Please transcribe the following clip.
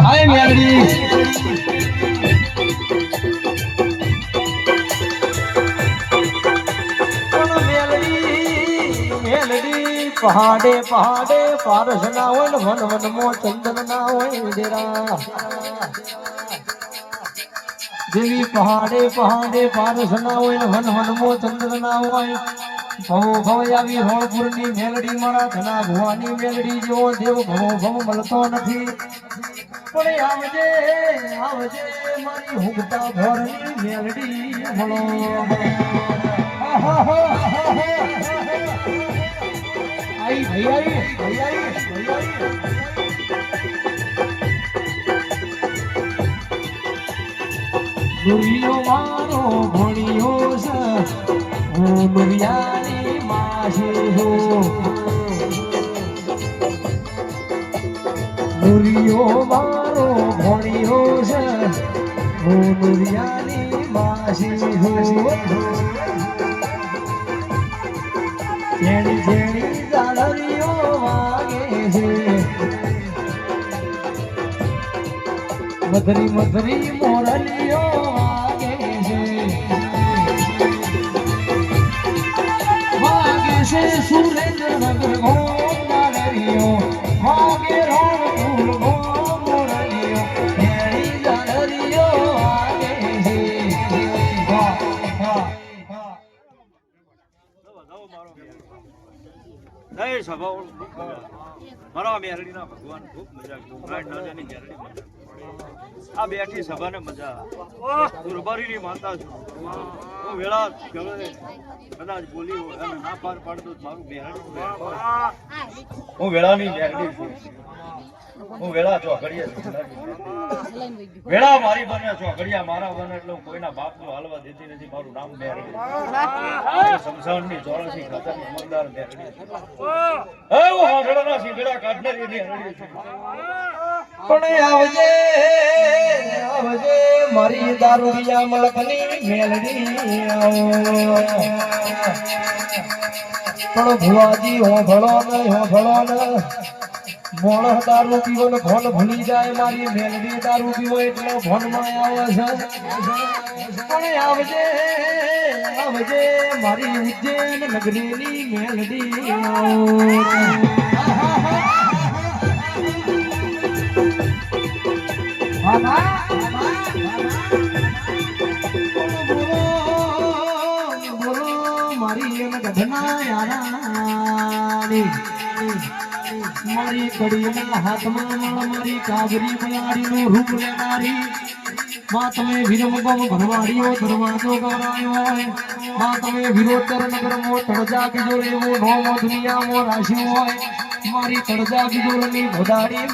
હાય મેલડી પહાડે પહાડે પારસ ના હોય ને વન વન મો ચંદન ના હોય ડેરા દેવી પહાડે પહાડે પારસ ના હોય ને વન વન મો ચંદન ના હોય ભવો ભવ આવી રોણપુર ની મેલડી મારા ધના ભુવાની મેલડી જેવો દેવ ભવો ભવ મળતો નથી પણ આવજે આવજે મારી હુગતા ભોરની મેલડી મળો आई भैया दुरियो मारो भणियो से ओ दुरियानी मासे हो दुरियो मारो भणियो से ओ दुरियानी मासे हो जेड़ी जेड़ी जालरियो वागे है मधुरी मधुरी मोरलियो वागे से सुरेंद्र नगर मोरलियो वागे रोड फूल मोरलियो जेड़ी जालरियो वागे है वाह वाह જય સભા મારા મેરડીના ભગવાન ખૂબ મજા રાજાની મેરડી મજા આ બેઠી સભાને મજા દુર્બારીની માતા છું હું વેળા કદાચ બોલી હોય અને ના પાર પાડતો મારું મેરડી હું વેળાની મેરડી છું હું વેળા ચોકડીએ છું વેળા મારી બને ચોકડિયા મારા બને એટલે હું કોઈના બાપનું હાલવા દેતી નથી મારું નામ મેરડી સંસારની ચોરાસી ખાતાની મગદાર મેરડી હું હાથડાના સીધડા કાઢનારી મેરડી છું પણ આવજે આવજે મારી દારૂડિયા મલકની મેલડી પણ ભુવાજી હોભળો ને મોણો દારૂ પીવો ને ભોન ભૂલી જાય મારી મેલડી દારૂ પીવો એટલે ભોન માં આવે છે પણ આવજે આવજે મારી ઉજ્જૈન નગરીની મેલડી મારી ગઢના યારાની મારી કડીના હાથમાં મારી કાબરી મલાડીનું રૂપ લેનારી માં તમે વિરમગમ ભરવાડીઓ દરવાજો ગવરાયો હોય માં તમે વિરોચર નગરમો તળજા કિજોર એવો નોમો દુનિયામાં રાશ્યો હોય મારી તળજા કિજોરની ભોડાડી